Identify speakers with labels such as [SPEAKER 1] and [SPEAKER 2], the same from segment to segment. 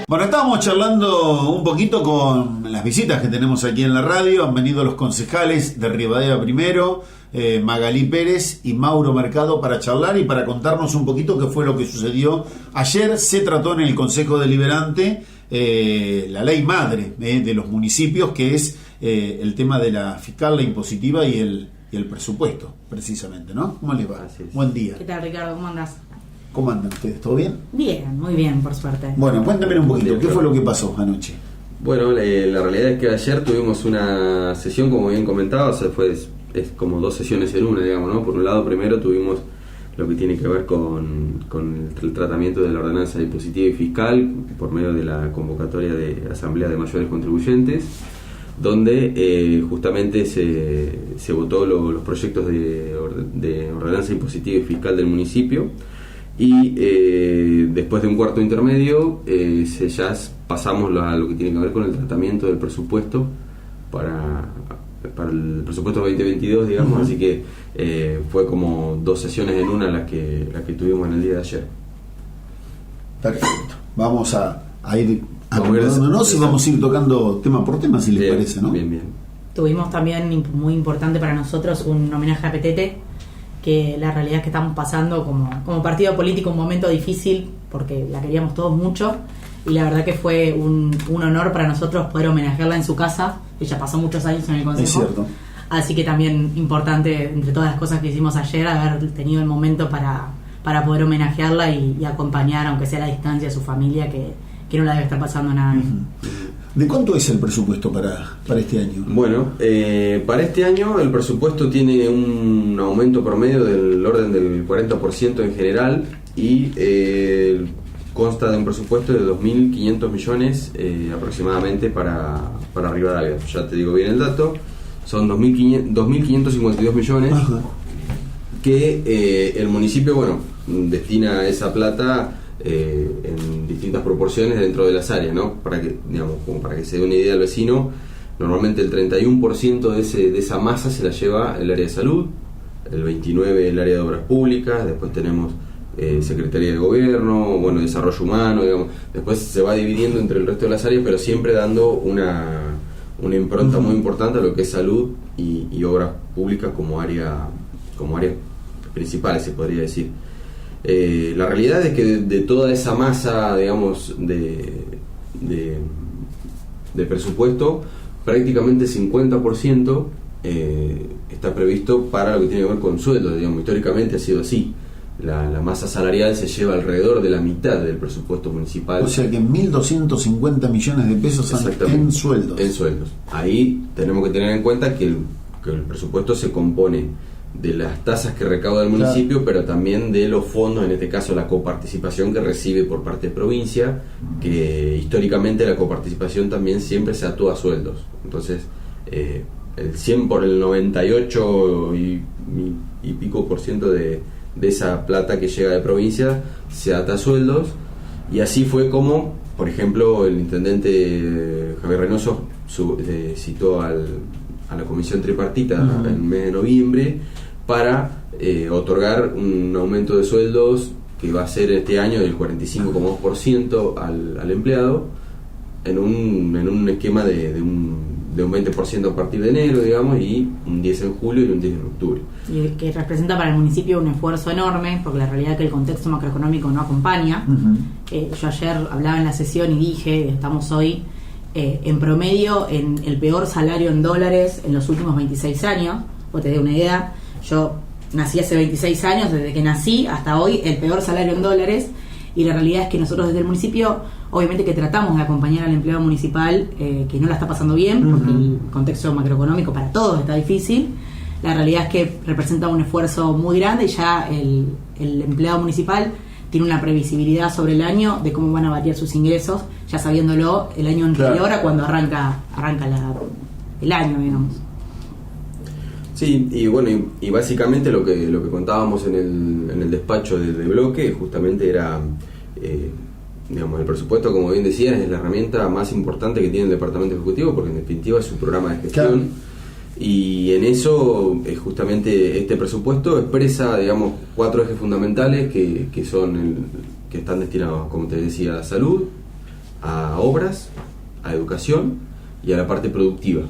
[SPEAKER 1] Bueno, estábamos charlando un poquito con las visitas que tenemos aquí en la radio. Han venido los concejales de Rivadavia Primero, Magalí Pérez y Mauro Mercado, para charlar y para contarnos un poquito qué fue lo que sucedió. Ayer se trató en el Consejo Deliberante la ley madre de los municipios, que es el tema de la fiscal, la impositiva y el presupuesto, precisamente, ¿no? ¿Cómo les va? Buen día.
[SPEAKER 2] ¿Qué tal, Ricardo? ¿Cómo andás?
[SPEAKER 1] ¿Cómo andan ustedes? ¿Todo bien?
[SPEAKER 2] Bien, muy bien, por suerte.
[SPEAKER 1] Bueno, cuéntame un poquito, ¿qué fue lo que pasó anoche?
[SPEAKER 3] Bueno, la realidad es que ayer tuvimos una sesión, como bien comentaba, es como dos sesiones en una, digamos, ¿no? Por un lado, primero tuvimos lo que tiene que ver con el tratamiento de la ordenanza impositiva y fiscal por medio de la convocatoria de Asamblea de Mayores Contribuyentes, donde justamente se votó los proyectos de ordenanza impositiva y fiscal del municipio. Y después de un cuarto intermedio ya pasamos a lo que tiene que ver con el tratamiento del presupuesto para el presupuesto 2022, digamos. Uh-huh. Así que fue como dos sesiones en una las que tuvimos en el día de ayer.
[SPEAKER 1] Perfecto. Vamos a ir acomodándonos y vamos a ir tocando tema por tema, si les parece, ¿no?
[SPEAKER 3] Bien.
[SPEAKER 2] Tuvimos también, muy importante para nosotros, un homenaje a Petete, que la realidad es que estamos pasando como partido político un momento difícil porque la queríamos todos mucho, y la verdad que fue un honor para nosotros poder homenajearla en su casa. Ella pasó muchos años en el consejo.
[SPEAKER 1] Es cierto.
[SPEAKER 2] Así que también importante, entre todas las cosas que hicimos ayer, haber tenido el momento para poder homenajearla y acompañar, aunque sea a la distancia, a su familia, que no la debe estar pasando nada bien.
[SPEAKER 1] Uh-huh. ¿De cuánto es el presupuesto para este año?
[SPEAKER 3] Bueno, para este año el presupuesto tiene un aumento promedio del orden del 40% en general, y consta de un presupuesto de 2.500 millones aproximadamente para Rivadavia. Ya te digo bien el dato, son 2.552 millones. Ajá. Que el municipio, destina esa plata en distintas proporciones dentro de las áreas, ¿no? Para que se dé una idea al vecino, normalmente el 31% de esa masa se la lleva el área de salud, el 29% el área de obras públicas, después tenemos Secretaría de Gobierno, Desarrollo Humano, digamos. Después se va dividiendo entre el resto de las áreas, pero siempre dando una impronta muy importante a lo que es salud y obras públicas como área principal, se podría decir. La realidad es que de toda esa masa, digamos, de presupuesto, prácticamente 50% está previsto para lo que tiene que ver con sueldos. Digamos, históricamente ha sido así. La masa salarial se lleva alrededor de la mitad del presupuesto municipal.
[SPEAKER 1] O sea que 1.250 millones de pesos en sueldos.
[SPEAKER 3] En sueldos. Ahí tenemos que tener en cuenta que el presupuesto se compone de las tasas que recauda el municipio, claro, pero también de los fondos, en este caso la coparticipación que recibe por parte de provincia, que históricamente la coparticipación también siempre se ató a sueldos. Entonces el 100 por el 98 y pico por ciento de esa plata que llega de provincia se ata a sueldos, y así fue como, por ejemplo, el intendente Javier Reynoso citó a la comisión tripartita en el mes de noviembre para otorgar un aumento de sueldos que va a ser este año del 45,2% al empleado, en un esquema de un 20% a partir de enero, digamos, y un 10 en julio y un 10 en octubre.
[SPEAKER 2] Y que representa para el municipio un esfuerzo enorme, porque la realidad es que el contexto macroeconómico no acompaña. Uh-huh. Yo ayer hablaba en la sesión y dije, estamos hoy en promedio en el peor salario en dólares en los últimos 26 años. Vos te dé una idea, yo nací hace 26 años, desde que nací hasta hoy el peor salario en dólares, y la realidad es que nosotros desde el municipio, obviamente que tratamos de acompañar al empleado municipal que no la está pasando bien, porque el contexto macroeconómico para todos está difícil. La realidad es que representa un esfuerzo muy grande, y ya el empleado municipal tiene una previsibilidad sobre el año de cómo van a variar sus ingresos, ya sabiéndolo el año anterior, claro, a cuando arranca el año, digamos.
[SPEAKER 3] Sí, y básicamente lo que contábamos en el despacho de bloque justamente era, el presupuesto, como bien decías, es la herramienta más importante que tiene el departamento ejecutivo, porque en definitiva es su programa de gestión. Claro. Y en eso, justamente este presupuesto expresa, digamos, 4 ejes fundamentales que están destinados, como te decía, a salud, a obras, a educación y a la parte productiva.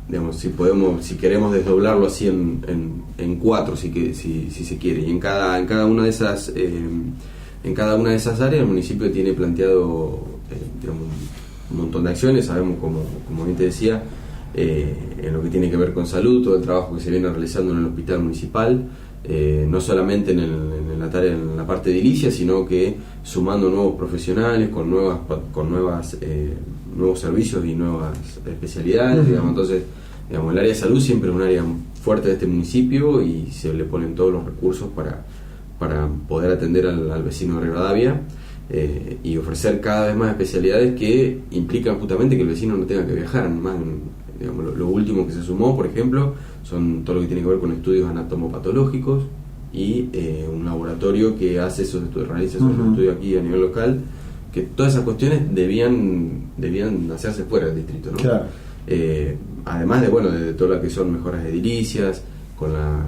[SPEAKER 3] Digamos, si queremos desdoblarlo así en cuatro, si se quiere, y en cada una de esas áreas el municipio tiene planteado digamos, un montón de acciones. Sabemos, como bien te decía, en lo que tiene que ver con salud, todo el trabajo que se viene realizando en el hospital municipal, no solamente en la parte de edilicia, sino que sumando nuevos profesionales con nuevos servicios y nuevas especialidades, digamos. Entonces, digamos, el área de salud siempre es un área fuerte de este municipio y se le ponen todos los recursos para poder atender al vecino de Rivadavia, y ofrecer cada vez más especialidades que implican justamente que el vecino no tenga que viajar. Más, digamos, lo último que se sumó, por ejemplo, son todo lo que tiene que ver con estudios anatomopatológicos y un laboratorio que hace realiza esos estudios aquí a nivel local, que todas esas cuestiones debían hacerse fuera del distrito, ¿no?
[SPEAKER 1] Claro.
[SPEAKER 3] Además de todo lo que son mejoras edilicias, con la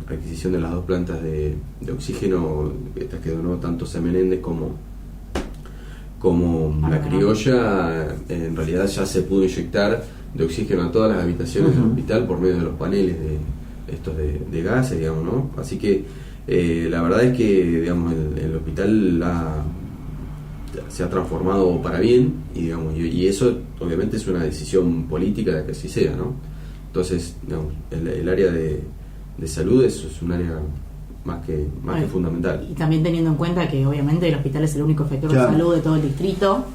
[SPEAKER 3] adquisición de las 2 plantas de oxígeno, estas que donó tanto C. Menéndez como La Criolla, en realidad ya se pudo inyectar de oxígeno a todas las habitaciones del hospital por medio de los paneles de gases, digamos, ¿no? Así que la verdad es que, digamos, el hospital se ha transformado para bien, y eso obviamente es una decisión política de que así sea, ¿no? Entonces, digamos, el área de salud es un área más que fundamental.
[SPEAKER 2] Y también teniendo en cuenta que obviamente el hospital es el único efector de salud de todo el distrito,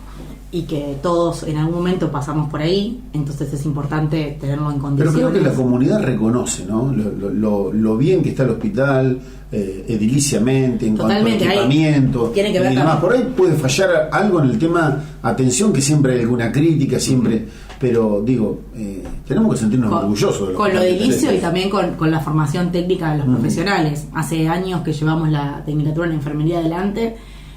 [SPEAKER 2] y que todos en algún momento pasamos por ahí, entonces es importante tenerlo en condiciones.
[SPEAKER 1] Pero creo que la comunidad reconoce, ¿no? Lo bien que está el hospital, ediliciamente, en
[SPEAKER 2] totalmente,
[SPEAKER 1] cuanto a equipamiento
[SPEAKER 2] tiene que ver
[SPEAKER 1] y demás. Por ahí puede fallar algo en el tema atención, que siempre hay alguna crítica, siempre, pero digo, tenemos que sentirnos orgullosos de
[SPEAKER 2] con lo edilicio y también con la formación técnica de los profesionales. Hace años que llevamos la tecnicatura en enfermería adelante,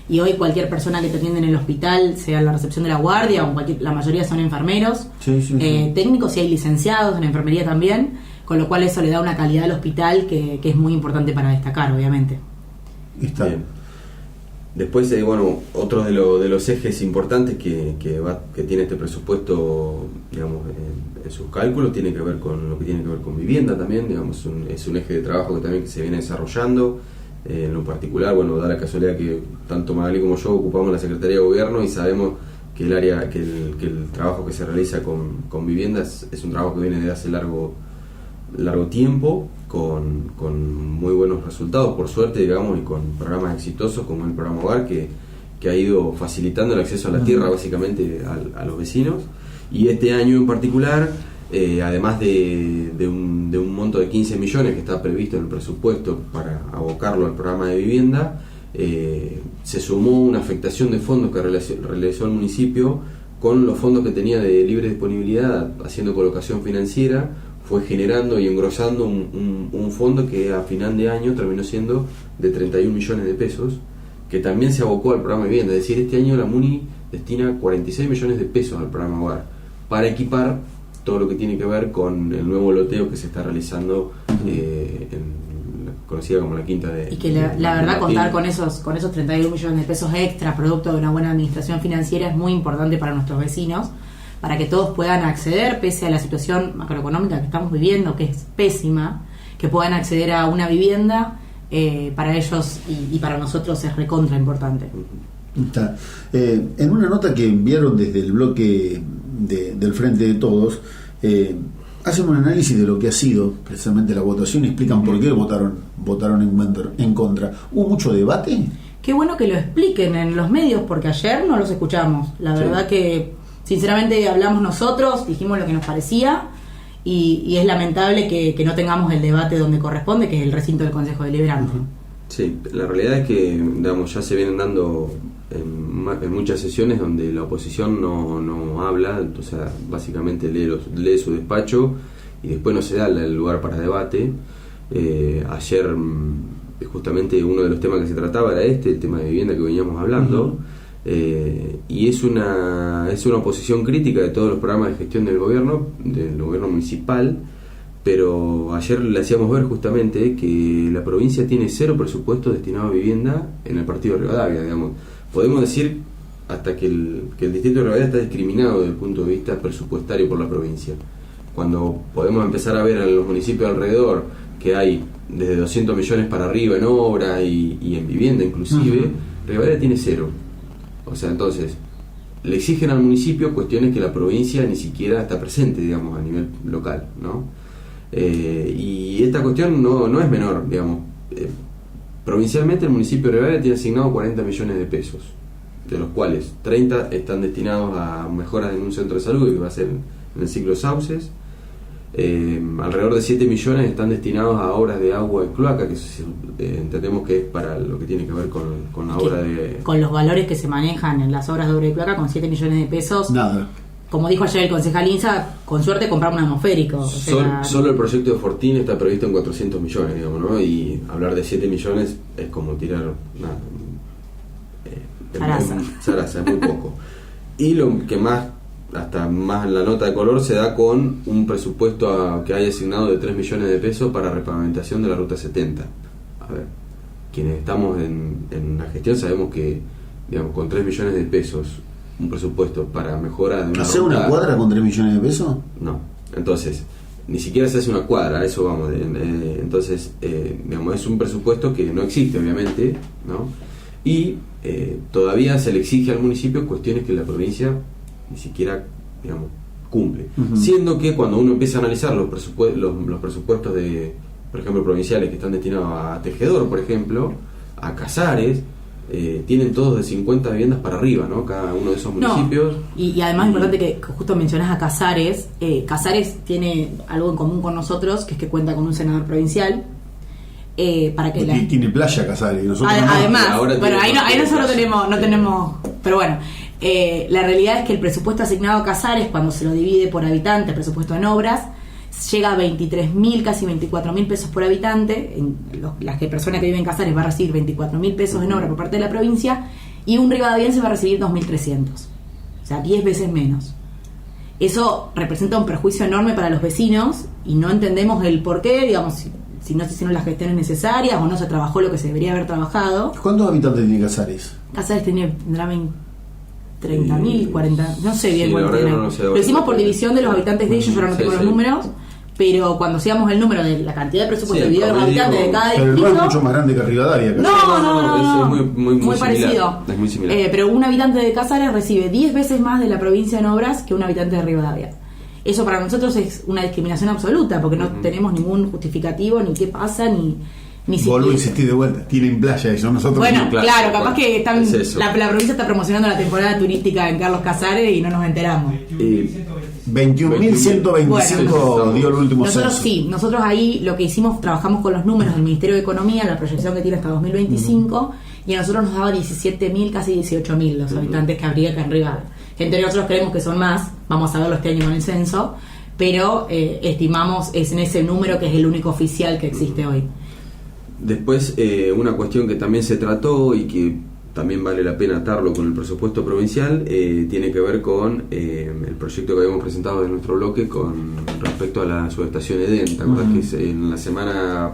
[SPEAKER 2] y hoy cualquier persona que te atiende en el hospital, sea en la recepción de la guardia o la mayoría son enfermeros, técnicos, y hay licenciados en enfermería también, con lo cual eso le da una calidad al hospital que es muy importante para destacar, obviamente.
[SPEAKER 1] Está bien.
[SPEAKER 3] Después, otro de los ejes importantes que tiene este presupuesto, digamos, en sus cálculos, tiene que ver con lo que tiene que ver con vivienda también, digamos, es un eje de trabajo que también se viene desarrollando. En lo particular, da la casualidad que tanto Magali como yo ocupamos la Secretaría de Gobierno y sabemos que el trabajo que se realiza con viviendas es un trabajo que viene de hace largo tiempo, con muy buenos resultados, por suerte, digamos, y con programas exitosos como el programa Hogar, que ha ido facilitando el acceso a la tierra básicamente a los vecinos. Y este año en particular, además de un monto de 15 millones que está previsto en el presupuesto para abocarlo al programa de vivienda, se sumó una afectación de fondos que realizó el municipio con los fondos que tenía de libre disponibilidad, haciendo colocación financiera. Fue generando y engrosando un fondo que a final de año terminó siendo de 31 millones de pesos, que también se abocó al programa de vivienda. Es decir, este año la MUNI destina 46 millones de pesos al programa Hogar para equipar todo lo que tiene que ver con el nuevo loteo que se está realizando, conocida como la Quinta de...
[SPEAKER 2] Y que la verdad, contar con esos 31 millones de pesos extra, producto de una buena administración financiera, es muy importante para nuestros vecinos, para que todos puedan acceder, pese a la situación macroeconómica que estamos viviendo, que es pésima, que puedan acceder a una vivienda. Para ellos y para nosotros es recontra importante.
[SPEAKER 1] Está. En una nota que enviaron desde el bloque del Frente de Todos, hacen un análisis de lo que ha sido precisamente la votación y explican por qué votaron en contra. ¿Hubo mucho debate?
[SPEAKER 2] Qué bueno que lo expliquen en los medios, porque ayer no los escuchamos. La verdad que sinceramente hablamos nosotros, dijimos lo que nos parecía, y es lamentable que no tengamos el debate donde corresponde, que es el recinto del Consejo Deliberante.
[SPEAKER 3] Sí, la realidad es que, digamos, ya se vienen dando en muchas sesiones donde la oposición no habla, o sea, básicamente lee su despacho y después no se da el lugar para debate. Ayer justamente uno de los temas que se trataba era el tema de vivienda que veníamos hablando. Y es una oposición crítica de todos los programas de gestión del gobierno municipal, pero ayer le hacíamos ver justamente que la provincia tiene 0 presupuesto destinado a vivienda en el partido de Rivadavia, digamos. Podemos decir hasta que el distrito de Rivadavia está discriminado desde el punto de vista presupuestario por la provincia. Cuando podemos empezar a ver en los municipios alrededor que hay desde 200 millones para arriba en obra y en vivienda inclusive, Rivadavia tiene 0. O sea, entonces le exigen al municipio cuestiones que la provincia ni siquiera está presente, digamos, a nivel local, ¿no? Y esta cuestión no es menor, digamos. Provincialmente el municipio de Rivadavia tiene asignado 40 millones de pesos, de los cuales 30 están destinados a mejoras en un centro de salud que va a ser en el ciclo Sauces. Alrededor de 7 millones están destinados a obras de agua y cloaca, que entendemos que es para lo que tiene que ver con la obra de...
[SPEAKER 2] Con los valores que se manejan en las obras de obra y cloaca, con 7 millones de pesos,
[SPEAKER 1] nada.
[SPEAKER 2] Como dijo ayer el concejal Inza, con suerte compramos un atmosférico.
[SPEAKER 3] Solo el proyecto de Fortín está previsto en 400 millones, digamos, ¿no? Y hablar de 7 millones es como tirar zaraza, es muy poco. Y lo que más, hasta más en la nota de color, se da con un presupuesto que hay asignado de 3 millones de pesos para repavimentación de la ruta 70. A ver, quienes estamos en la gestión sabemos que, digamos, con 3 millones de pesos un presupuesto para mejora de una
[SPEAKER 1] ¿hacer
[SPEAKER 3] ruta,
[SPEAKER 1] una cuadra con 3 millones de pesos?
[SPEAKER 3] No, entonces ni siquiera se hace una cuadra, a eso vamos. Entonces, digamos, es un presupuesto que no existe, obviamente, ¿no? Y todavía se le exige al municipio cuestiones que la provincia ni siquiera, digamos, cumple. Siendo que cuando uno empieza a analizar los presupuestos de, por ejemplo, provinciales que están destinados a Tejedor, por ejemplo, a Casares, tienen todos de 50 viviendas para arriba, ¿no? Cada uno de esos municipios.
[SPEAKER 2] Y además es importante que justo mencionás a Casares. Casares tiene algo en común con nosotros, que es que cuenta con un senador provincial. Para que
[SPEAKER 1] tiene playa Casares y nosotros
[SPEAKER 2] además,
[SPEAKER 3] no.
[SPEAKER 2] Bueno, ahí nosotros no tenemos, pero bueno, la realidad es que el presupuesto asignado a Casares, cuando se lo divide por habitante, el presupuesto en obras, llega a 23.000, casi 24.000 pesos por habitante. Las personas que viven en Casares va a recibir 24.000 pesos en obra por parte de la provincia, y un rivadaviense va a recibir 2.300, o sea, 10 veces menos. Eso representa un perjuicio enorme para los vecinos y no entendemos el por qué, digamos, si no se hicieron las gestiones necesarias o no se trabajó lo que se debería haber trabajado.
[SPEAKER 1] ¿Cuántos habitantes tiene Casares?
[SPEAKER 2] Casares tendrá 30.000, 40, no sé bien cuánto tiene. Lo hicimos por división de los habitantes de ellos, yo ahora no tengo los números, pero cuando hacíamos el número de la cantidad de presupuesto dividido de los habitantes de cada distrito...
[SPEAKER 1] Pero el es mucho más grande que Rivadavia.
[SPEAKER 2] No,
[SPEAKER 3] es muy
[SPEAKER 2] parecido.
[SPEAKER 3] Es muy similar.
[SPEAKER 2] Pero un habitante de Casares recibe 10 veces más de la provincia en obras que un habitante de Rivadavia. Eso para nosotros es una discriminación absoluta, porque no tenemos ningún justificativo, ni qué pasa, ni siquiera...
[SPEAKER 1] Vuelvo a insistir de vuelta, tienen playa eso, nosotros...
[SPEAKER 2] Bueno, claro, capaz que están,
[SPEAKER 3] es
[SPEAKER 2] la provincia está promocionando la temporada turística en Carlos Casares y no nos enteramos.
[SPEAKER 1] 21.125 dio el último
[SPEAKER 2] nosotros
[SPEAKER 1] censo.
[SPEAKER 2] Sí, nosotros ahí lo que hicimos, trabajamos con los números del Ministerio de Economía, la proyección que tiene hasta 2025, y a nosotros nos daba 17.000, casi 18.000 los habitantes que habría acá en Rivadavia. Entre nosotros creemos que son más, vamos a verlo este año con el censo, pero estimamos es en ese número que es el único oficial que existe hoy.
[SPEAKER 3] Después, una cuestión que también se trató y que también vale la pena atarlo con el presupuesto provincial, tiene que ver con el proyecto que habíamos presentado de nuestro bloque con respecto a la subestación Edén. ¿Te acuerdas que en la semana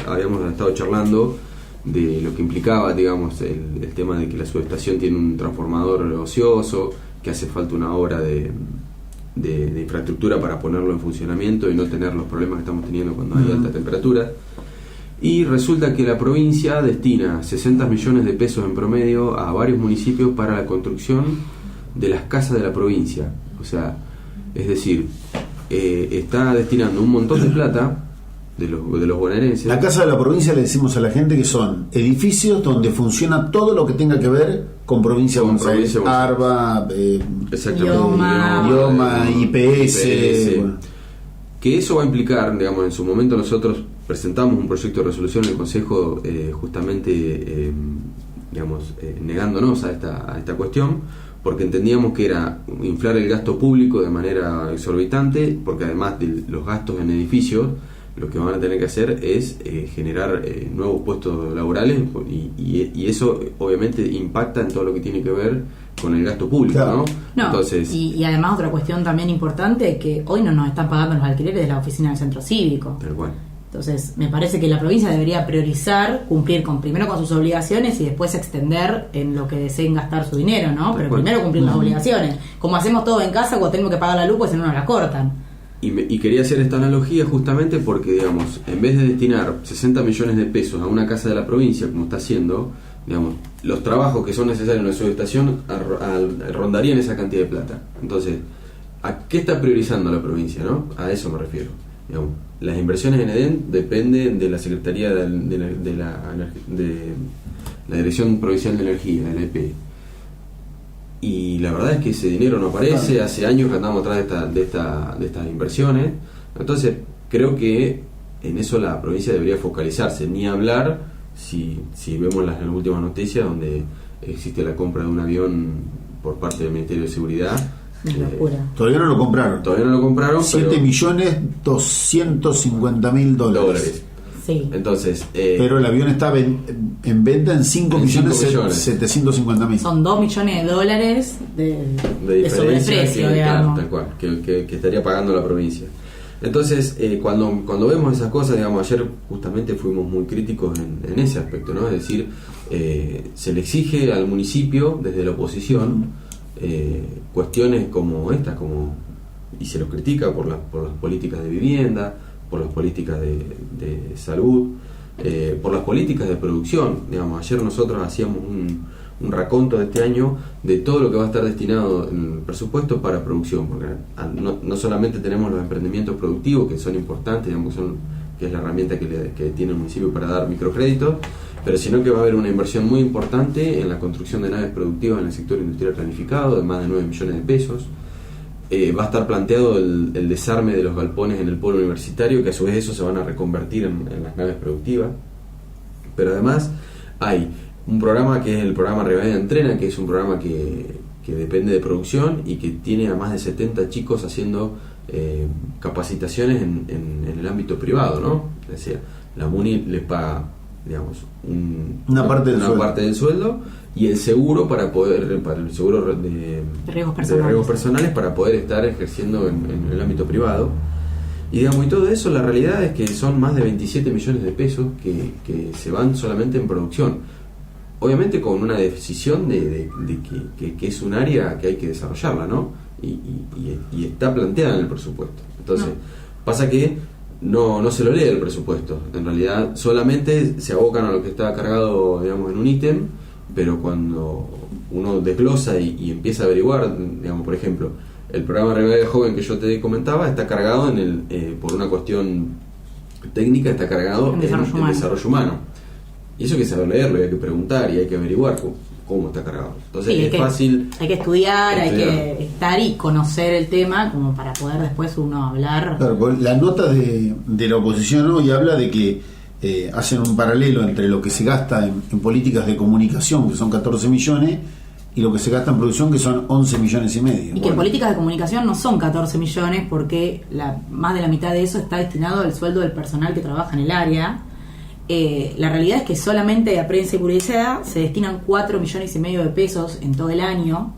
[SPEAKER 3] habíamos estado charlando de lo que implicaba, digamos, el tema de que la subestación tiene un transformador ocioso, que hace falta una obra de infraestructura para ponerlo en funcionamiento y no tener los problemas que estamos teniendo cuando hay alta temperatura? Y resulta que la provincia destina 60 millones de pesos en promedio a varios municipios para la construcción de las casas de la provincia. O sea, es decir, está destinando un montón de plata de los bonaerenses.
[SPEAKER 1] La casa de la provincia, le decimos a la gente que son edificios donde funciona todo lo que tenga que ver con provincia de Buenos Aires, ARBA, IOMA, IPS. Bueno.
[SPEAKER 3] Que eso va a implicar, digamos, en su momento nosotros presentamos un proyecto de resolución en el Consejo justamente, negándonos a esta cuestión, porque entendíamos que era inflar el gasto público de manera exorbitante, porque además de los gastos en edificios, lo que van a tener que hacer es generar nuevos puestos laborales y eso obviamente impacta en todo lo que tiene que ver con el gasto público,
[SPEAKER 1] claro.
[SPEAKER 2] ¿no?
[SPEAKER 3] Entonces,
[SPEAKER 2] y además otra cuestión también importante, que hoy no nos están pagando los alquileres de la oficina del centro cívico.
[SPEAKER 3] Tal cual.
[SPEAKER 2] Entonces, me parece que la provincia debería priorizar cumplir primero con sus obligaciones y después extender en lo que deseen gastar su dinero, ¿no? Pero primero cumplir las obligaciones. Como hacemos todo en casa, cuando tenemos que pagar la luz, pues si no nos la cortan.
[SPEAKER 3] Y quería hacer esta analogía justamente porque, digamos, en vez de destinar 60 millones de pesos a una casa de la provincia, como está haciendo, digamos, los trabajos que son necesarios en la subestación rondarían esa cantidad de plata. Entonces, ¿a qué está priorizando la provincia, no? A eso me refiero. Digamos, las inversiones en EDEN dependen de la Secretaría de la Dirección Provincial de Energía, de la EP. Y la verdad es que ese dinero no aparece, hace años que andamos atrás de estas inversiones. Entonces, creo que en eso la provincia debería focalizarse, ni hablar si vemos las últimas noticias donde existe la compra de un avión por parte del Ministerio de Seguridad.
[SPEAKER 2] Es locura.
[SPEAKER 1] Todavía no lo compraron. 7.250.000 dólares.
[SPEAKER 2] Sí.
[SPEAKER 3] Entonces,
[SPEAKER 1] pero el avión está en venta en 5.750.000.
[SPEAKER 2] Son $2 millones de sobreprecio, digamos.
[SPEAKER 3] Tal cual, que estaría pagando la provincia. Entonces, cuando vemos esas cosas, digamos, ayer justamente fuimos muy críticos en ese aspecto, ¿no? Es decir, se le exige al municipio desde la oposición cuestiones como estas, y se los critica por las políticas de vivienda, por las políticas de salud, por las políticas de producción. Digamos, ayer nosotros hacíamos un raconto de este año de todo lo que va a estar destinado en el presupuesto para producción, porque no solamente tenemos los emprendimientos productivos, que son importantes, digamos, que es la herramienta que tiene el municipio para dar microcréditos, pero sino que va a haber una inversión muy importante en la construcción de naves productivas en el sector industrial planificado, de más de 9 millones de pesos. Va a estar planteado el desarme de los galpones en el polo universitario, que a su vez eso se van a reconvertir en las naves productivas. Pero además hay un programa que es el programa Rivadavia Entrena, que es un programa que depende de producción y que tiene a más de 70 chicos haciendo capacitaciones en el ámbito privado, ¿no? Es decir, la MUNI les paga, digamos, una parte del sueldo y el seguro para el seguro de riesgos personales para poder estar ejerciendo en el ámbito privado. Y digamos, y todo eso, la realidad es que son más de 27 millones de pesos que se van solamente en producción. Obviamente con una decisión de que es un área que hay que desarrollarla, ¿no? Y está planteada en el presupuesto. Entonces, pasa que no se lo lee el presupuesto. En realidad solamente se abocan a lo que está cargado, digamos, en un ítem, pero cuando uno desglosa y empieza a averiguar, digamos, por ejemplo, el programa Rivadavia Joven que yo te comentaba está cargado por una cuestión técnica, está cargado en desarrollo humano. Y eso hay que saber leerlo, hay que preguntar y hay que averiguar cómo está cargado. Entonces
[SPEAKER 2] sí,
[SPEAKER 3] es fácil.
[SPEAKER 2] Hay que estudiar, hay que estar y conocer el tema como para poder después uno hablar.
[SPEAKER 1] Claro, la nota de la oposición hoy habla de que hacen un paralelo entre lo que se gasta en políticas de comunicación, que son 14 millones, y lo que se gasta en producción, que son 11 millones y medio.
[SPEAKER 2] Y que en políticas de comunicación no son 14 millones porque más de la mitad de eso está destinado al sueldo del personal que trabaja en el área. La realidad es que solamente a prensa y publicidad se destinan 4 millones y medio de pesos en todo el año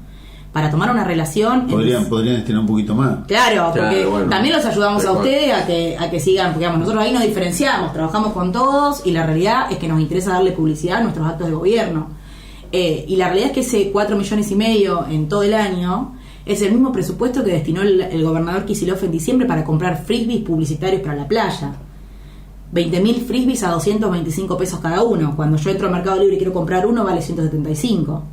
[SPEAKER 2] para tomar una relación.
[SPEAKER 1] Podrían destinar un poquito más.
[SPEAKER 2] Claro, porque
[SPEAKER 3] bueno,
[SPEAKER 2] también los ayudamos a ustedes a que sigan, porque digamos, nosotros ahí nos diferenciamos, trabajamos con todos y la realidad es que nos interesa darle publicidad a nuestros actos de gobierno. Y la realidad es que ese 4 millones y medio en todo el año es el mismo presupuesto que destinó el gobernador Kicillof en diciembre para comprar frisbees publicitarios para la playa. 20.000 frisbees a 225 pesos cada uno. Cuando yo entro al Mercado Libre y quiero comprar uno, vale 175.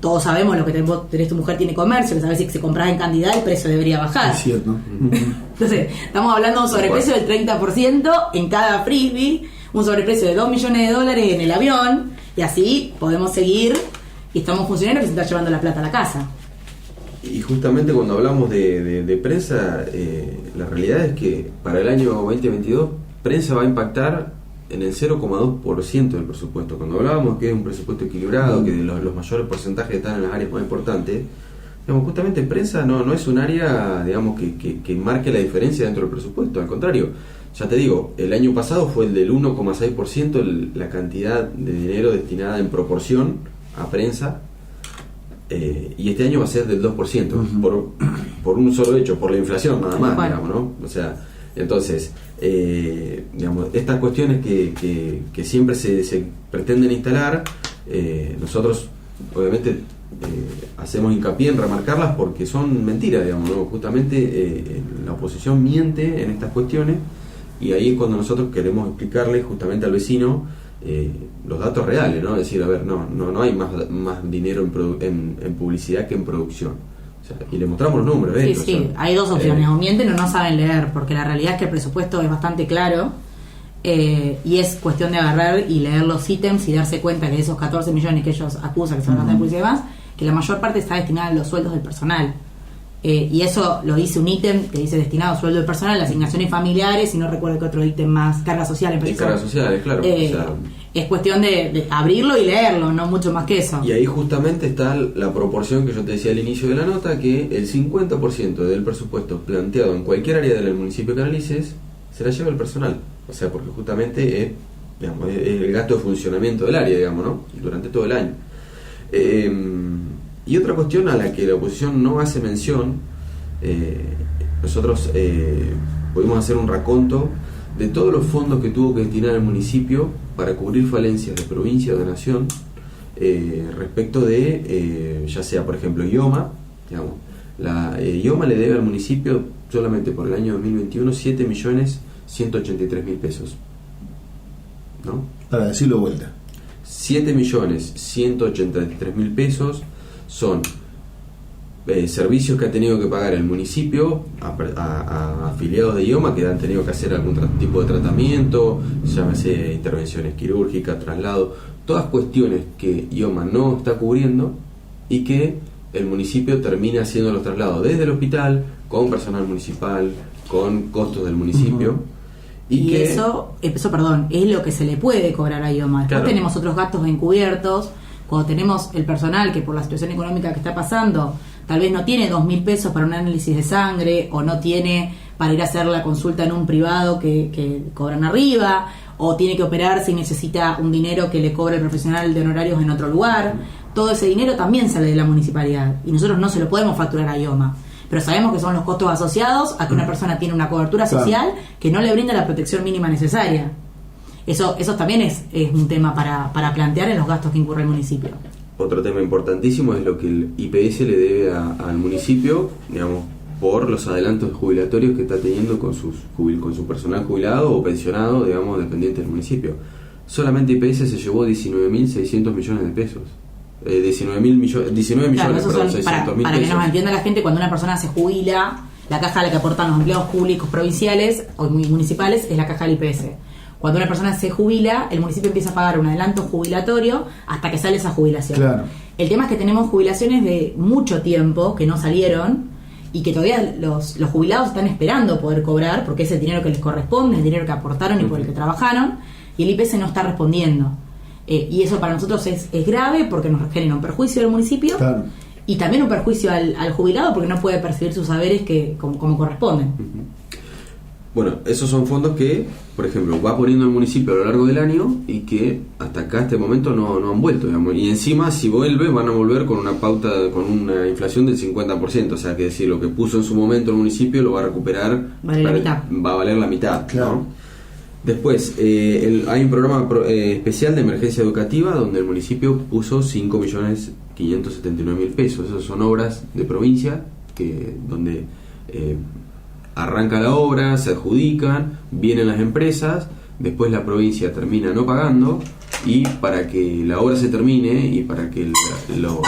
[SPEAKER 2] Todos sabemos lo que tu mujer tiene comercio, que sabes que si compras en cantidad el precio debería bajar.
[SPEAKER 1] Es cierto.
[SPEAKER 2] Entonces, estamos hablando de un sobreprecio del 30% en cada frisbee, un sobreprecio de $2 millones en el avión, y así podemos seguir y estamos funcionando que se está llevando la plata a la casa.
[SPEAKER 3] Y justamente cuando hablamos de prensa, la realidad es que para el año 2022 prensa va a impactar en el 0,2% del presupuesto. Cuando hablábamos que es un presupuesto equilibrado, que los mayores porcentajes están en las áreas más importantes, digamos, justamente prensa no es un área, digamos, que marque la diferencia dentro del presupuesto. Al contrario, ya te digo, el año pasado fue el del 1,6% la cantidad de dinero destinada en proporción a prensa, y este año va a ser del 2%, por un solo hecho, por la inflación nada más, digamos, ¿no? O sea, Entonces, digamos, estas cuestiones que siempre se pretenden instalar, nosotros obviamente hacemos hincapié en remarcarlas porque son mentiras, digamos, ¿no? Justamente la oposición miente en estas cuestiones, y ahí es cuando nosotros queremos explicarle justamente al vecino los datos reales, ¿no? Es decir, a ver, no hay más dinero en publicidad que en producción. O sea, y le mostramos los números de esto.
[SPEAKER 2] Sí,
[SPEAKER 3] o sea,
[SPEAKER 2] hay dos opciones: o mienten o no saben leer, porque la realidad es que el presupuesto es bastante claro, y es cuestión de agarrar y leer los ítems y darse cuenta que de esos 14 millones que ellos acusan que se van a gastar en publicidad y demás, que la mayor parte está destinada a los sueldos del personal. Y eso lo dice un ítem que dice destinado a sueldo del personal, asignaciones familiares, y no recuerdo qué otro ítem más, cargas sociales.
[SPEAKER 3] Y cargas sociales, claro.
[SPEAKER 2] Es cuestión de abrirlo y leerlo, no mucho más que eso.
[SPEAKER 3] Y ahí justamente está la proporción que yo te decía al inicio de la nota, que el 50% del presupuesto planteado en cualquier área del municipio que analices se la lleva el personal. O sea, porque justamente es el gasto de funcionamiento del área, digamos, ¿no? Durante todo el año. Y otra cuestión a la que la oposición no hace mención, nosotros pudimos hacer un raconto de todos los fondos que tuvo que destinar el municipio para cubrir falencias de provincia o de nación, respecto de, ya sea por ejemplo IOMA, digamos, la IOMA le debe al municipio solamente por el año 2021 7.183.000 pesos, ¿no?
[SPEAKER 1] Para decirlo vuelta.
[SPEAKER 3] 7.183.000 pesos son servicios que ha tenido que pagar el municipio a afiliados de IOMA que han tenido que hacer algún tipo de tratamiento, llámese intervenciones quirúrgicas, traslado, todas cuestiones que IOMA no está cubriendo y que el municipio termina haciendo los traslados desde el hospital, con personal municipal, con costos del municipio.
[SPEAKER 2] Y eso, perdón, es lo que se le puede cobrar a IOMA. Después tenemos otros gastos encubiertos. Cuando tenemos el personal que por la situación económica que está pasando tal vez no tiene 2.000 pesos para un análisis de sangre, o no tiene para ir a hacer la consulta en un privado que cobran arriba, o tiene que operarse y necesita un dinero que le cobre el profesional de honorarios en otro lugar. Todo ese dinero también sale de la municipalidad y nosotros no se lo podemos facturar a IOMA, pero sabemos que son los costos asociados a que una persona tiene una cobertura social que no le brinda la protección mínima necesaria. Eso también es un tema para plantear en los gastos que incurre el municipio.
[SPEAKER 3] Otro tema importantísimo es lo que el IPS le debe al municipio, digamos, por los adelantos jubilatorios que está teniendo con su personal jubilado o pensionado, digamos, dependiente del municipio. Solamente IPS se llevó 19.600 millones de pesos. 19 millones,
[SPEAKER 2] claro,
[SPEAKER 3] perdón, 600.000 pesos.
[SPEAKER 2] Para que nos entienda la gente, cuando una persona se jubila, la caja a la que aportan los empleados públicos provinciales o municipales es la caja del IPS. Cuando una persona se jubila, el municipio empieza a pagar un adelanto jubilatorio hasta que sale esa jubilación.
[SPEAKER 1] Claro.
[SPEAKER 2] El tema es que tenemos jubilaciones de mucho tiempo que no salieron y que todavía los jubilados están esperando poder cobrar, porque es el dinero que les corresponde, el dinero que aportaron y por el que trabajaron, y el IPS no está respondiendo. Y eso para nosotros es grave, porque nos genera un perjuicio al municipio, claro, y también un perjuicio al jubilado, porque no puede percibir sus saberes como corresponden.
[SPEAKER 3] Bueno, esos son fondos que, por ejemplo, va poniendo el municipio a lo largo del año y que hasta acá, este momento, no han vuelto, digamos. Y encima, si vuelve, van a volver con una pauta, con una inflación del 50%. O sea, que decir, lo que puso en su momento el municipio lo va a recuperar, va a valer la mitad, claro, ¿no? Después, hay un programa especial de emergencia educativa donde el municipio puso 5.579.000 pesos. Esas son obras de provincia donde arranca la obra, se adjudican, vienen las empresas, después la provincia termina no pagando, y para que la obra se termine y para que los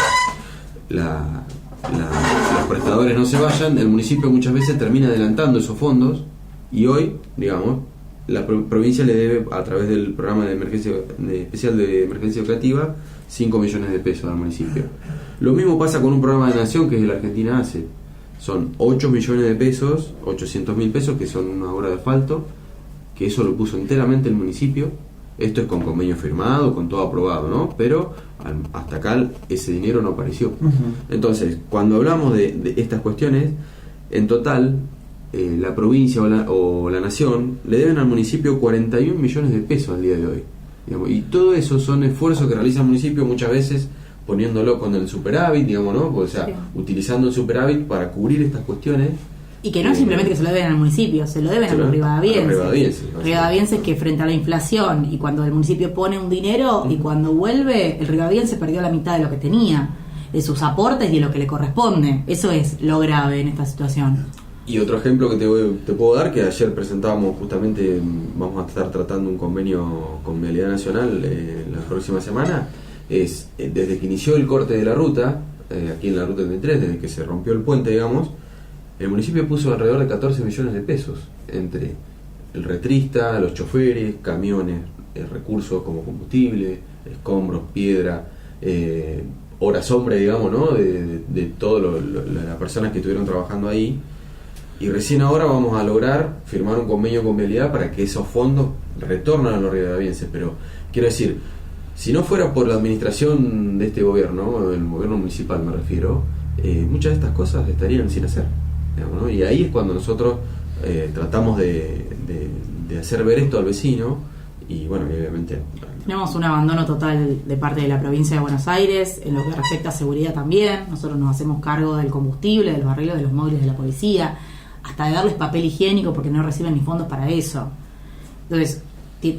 [SPEAKER 3] prestadores no se vayan, el municipio muchas veces termina adelantando esos fondos, y hoy, digamos, la provincia le debe, a través del programa especial de emergencia educativa, 5 millones de pesos al municipio. Lo mismo pasa con un programa de nación que es el Argentina Hace. Son 8 millones de pesos, 800.000 pesos, que son una obra de asfalto, que eso lo puso enteramente el municipio. Esto es con convenio firmado, con todo aprobado, ¿no? Pero hasta acá ese dinero no apareció. Entonces, cuando hablamos de estas cuestiones, en total, la provincia o la nación le deben al municipio 41 millones de pesos al día de hoy, digamos, y todo eso son esfuerzos que realiza el municipio, muchas veces poniéndolo con el superávit, digamos, ¿no? O sea, sí, utilizando el superávit para cubrir estas cuestiones
[SPEAKER 2] Y que no es simplemente que se lo deben al municipio, se lo deben a los rivadavienses que frente a la inflación y cuando el municipio pone un dinero y cuando vuelve, el rivadaviense perdió la mitad de lo que tenía, de sus aportes y de lo que le corresponde. Eso es lo grave en esta situación.
[SPEAKER 3] Y otro ejemplo que te puedo dar, que ayer presentábamos justamente, vamos a estar tratando un convenio con Vialidad Nacional la próxima semana, es desde que inició el corte de la ruta, aquí en la ruta 33, desde que se rompió el puente, digamos, el municipio puso alrededor de 14 millones de pesos entre el retrista, los choferes, camiones, recursos como combustible, escombros, piedra, horas hombre, digamos, ¿no? de todas las personas que estuvieron trabajando ahí. Y recién ahora vamos a lograr firmar un convenio con Vialidad para que esos fondos retornen a los rivadavienses. Pero quiero decir, si no fuera por la administración de este gobierno, el gobierno municipal me refiero, muchas de estas cosas estarían sin hacer, digamos, ¿no? Y ahí es cuando nosotros tratamos de hacer ver esto al vecino. Y bueno, obviamente
[SPEAKER 2] tenemos un abandono total de parte de la provincia de Buenos Aires en lo que respecta a seguridad también. Nosotros nos hacemos cargo del combustible, de los barriles, de los móviles de la policía, hasta de darles papel higiénico porque no reciben ni fondos para eso. Entonces,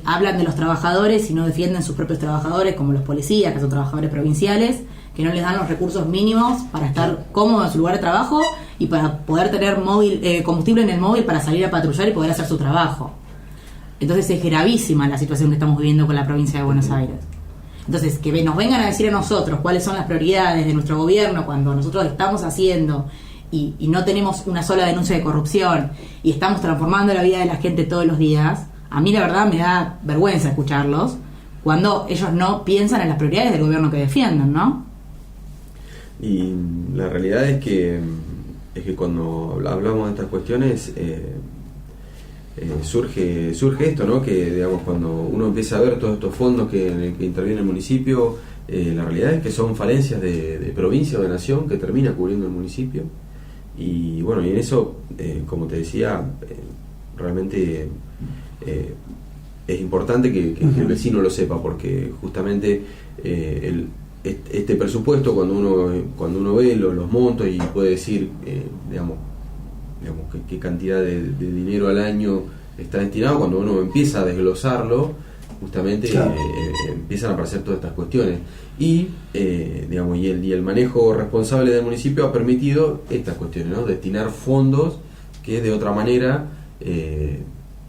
[SPEAKER 2] hablan de los trabajadores y no defienden sus propios trabajadores, como los policías, que son trabajadores provinciales, que no les dan los recursos mínimos para estar cómodos en su lugar de trabajo y para poder tener combustible en el móvil para salir a patrullar y poder hacer su trabajo. Entonces es gravísima la situación que estamos viviendo con la provincia de Buenos Aires. Entonces, que nos vengan a decir a nosotros cuáles son las prioridades de nuestro gobierno cuando nosotros estamos haciendo y no tenemos una sola denuncia de corrupción y estamos transformando la vida de la gente todos los días, a mí la verdad me da vergüenza escucharlos cuando ellos no piensan en las prioridades del gobierno que defienden, ¿no?
[SPEAKER 3] Y la realidad es que cuando hablamos de estas cuestiones surge esto, ¿no? Que digamos, cuando uno empieza a ver todos estos fondos que interviene el municipio, la realidad es que son falencias de provincia o de nación que termina cubriendo el municipio. Y bueno, y en eso, como te decía, realmente es importante que el vecino lo sepa, porque justamente este presupuesto, cuando uno ve los montos y puede decir, digamos qué cantidad de dinero al año está destinado, cuando uno empieza a desglosarlo, justamente claro, empiezan a aparecer todas estas cuestiones y el manejo responsable del municipio ha permitido estas cuestiones, ¿no? Destinar fondos que de otra manera,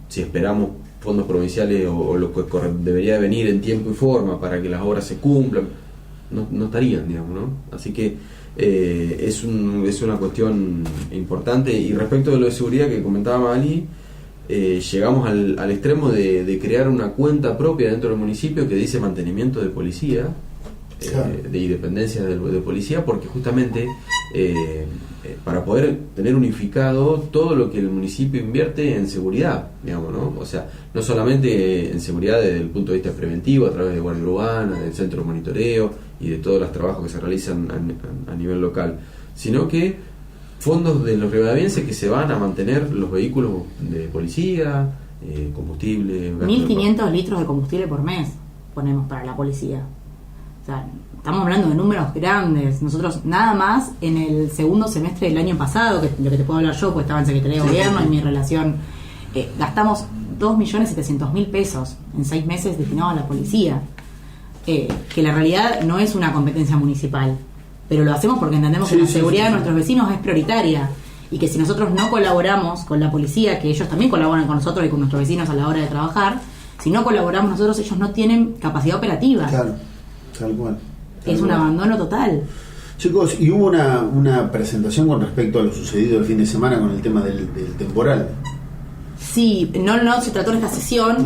[SPEAKER 3] si esperamos fondos provinciales o lo que debería venir en tiempo y forma para que las obras se cumplan, no estarían, digamos, ¿no? Así que es una cuestión importante. Y respecto de lo de seguridad que comentaba Magalí, llegamos al extremo de crear una cuenta propia dentro del municipio que dice mantenimiento de policía, de dependencias de policía, porque justamente para poder tener unificado todo lo que el municipio invierte en seguridad, digamos, ¿no? O sea, no solamente en seguridad desde el punto de vista preventivo a través de guardia urbana, del centro de monitoreo y de todos los trabajos que se realizan a nivel local, sino que fondos de los rivadavienses que se van a mantener los vehículos de policía, combustible,
[SPEAKER 2] 1.500 litros de combustible por mes ponemos para la policía. O sea, estamos hablando de números grandes. Nosotros nada más en el segundo semestre del año pasado, que lo que te puedo hablar yo, pues estaba en Secretaría de Gobierno y mi relación, gastamos 2.700.000 pesos en 6 meses destinados a la policía. Que la realidad no es una competencia municipal, pero lo hacemos porque entendemos que la seguridad de nuestros vecinos es prioritaria y que si nosotros no colaboramos con la policía, que ellos también colaboran con nosotros y con nuestros vecinos a la hora de trabajar, si no colaboramos nosotros, ellos no tienen capacidad operativa.
[SPEAKER 1] Claro, tal cual.
[SPEAKER 2] Es un abandono total.
[SPEAKER 1] Chicos, y hubo una presentación con respecto a lo sucedido el fin de semana con el tema del temporal.
[SPEAKER 2] Sí, no se trató en esta sesión,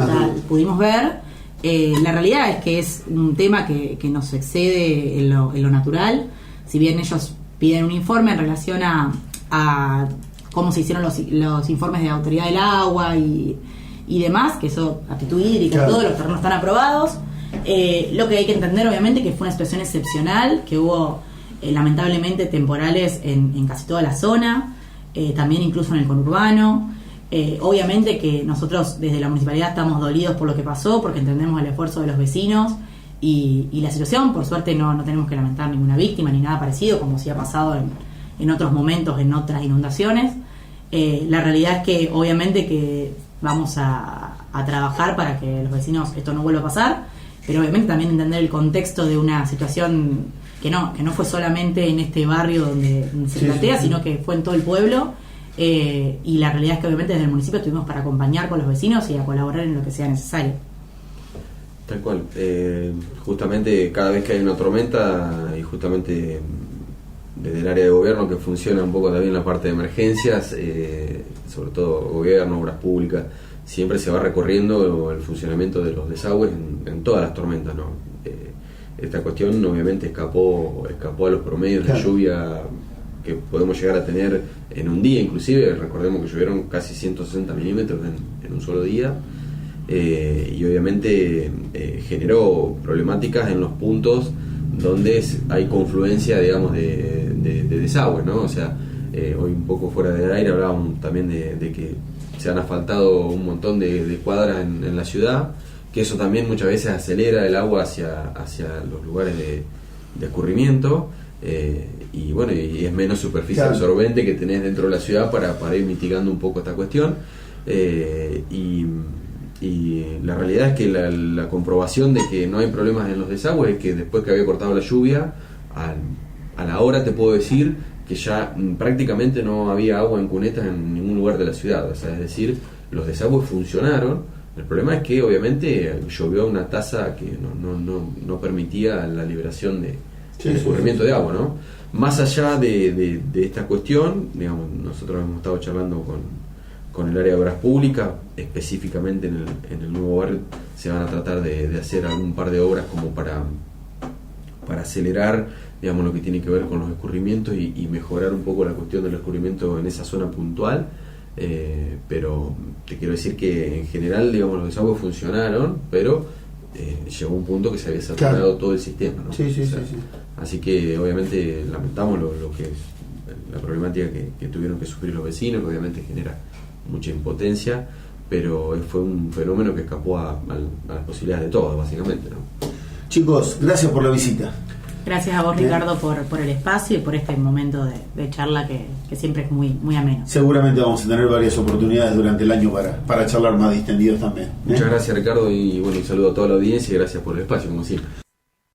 [SPEAKER 2] pudimos ver. La realidad es que es un tema que nos excede en lo natural. Si bien ellos piden un informe en relación a cómo se hicieron los informes de autoridad del agua y demás, que eso, aptitud hídrica, claro, todos los terrenos están aprobados. Lo que hay que entender, obviamente, que fue una situación excepcional, que hubo lamentablemente temporales en casi toda la zona, también incluso en el conurbano. Obviamente que nosotros desde la municipalidad estamos dolidos por lo que pasó, porque entendemos el esfuerzo de los vecinos y la situación. Por suerte no tenemos que lamentar ninguna víctima ni nada parecido, como sí ha pasado en otros momentos, en otras inundaciones. La realidad es que obviamente que vamos a trabajar para que los vecinos esto no vuelva a pasar, pero obviamente también entender el contexto de una situación que no fue solamente en este barrio donde se plantea, sino que fue en todo el pueblo. Y la realidad es que obviamente desde el municipio estuvimos para acompañar con los vecinos y a colaborar en lo que sea necesario.
[SPEAKER 3] Tal cual. Justamente cada vez que hay una tormenta, y justamente desde el área de gobierno, que funciona un poco también la parte de emergencias, sobre todo gobierno, obras públicas, siempre se va recorriendo el funcionamiento de los desagües en todas las tormentas, ¿no? Esta cuestión obviamente escapó a los promedios de lluvia que podemos llegar a tener en un día. Inclusive recordemos que llovieron casi 160 milímetros en un solo día, y obviamente generó problemáticas en los puntos donde hay confluencia, digamos, de desagües, ¿no? O sea, hoy un poco fuera de aire hablábamos también de que se han asfaltado un montón de cuadras en la ciudad, que eso también muchas veces acelera el agua hacia los lugares de escurrimiento, y bueno, y es menos superficie absorbente que tenés dentro de la ciudad para ir mitigando un poco esta cuestión, y la realidad es que la comprobación de que no hay problemas en los desagües es que después que había cortado la lluvia, a la hora te puedo decir que ya prácticamente no había agua en cunetas en ningún lugar de la ciudad. O sea, es decir, los desagües funcionaron. El problema es que obviamente llovió a una tasa que no permitía la liberación de escurrimiento de agua, ¿no? Más allá de esta cuestión, digamos, nosotros hemos estado charlando con el área de obras públicas, específicamente en el nuevo barrio se van a tratar de hacer algún par de obras como para acelerar, digamos, lo que tiene que ver con los escurrimientos y mejorar un poco la cuestión del escurrimiento en esa zona puntual, pero te quiero decir que en general, digamos, los desagües funcionaron, pero llegó un punto que se había saturado todo el sistema, ¿no? Sí. Así que obviamente lamentamos lo que es la problemática que tuvieron que sufrir los vecinos, que obviamente genera mucha impotencia, pero fue un fenómeno que escapó a las posibilidades de todos, básicamente, ¿no?
[SPEAKER 1] Chicos, gracias por la visita.
[SPEAKER 2] Gracias a vos, Ricardo, por el espacio y por este momento de charla que siempre es muy, muy ameno.
[SPEAKER 1] Seguramente vamos a tener varias oportunidades durante el año para charlar más distendidos también.
[SPEAKER 3] Muchas gracias, Ricardo, y bueno, un saludo a toda la audiencia y gracias por el espacio, como siempre.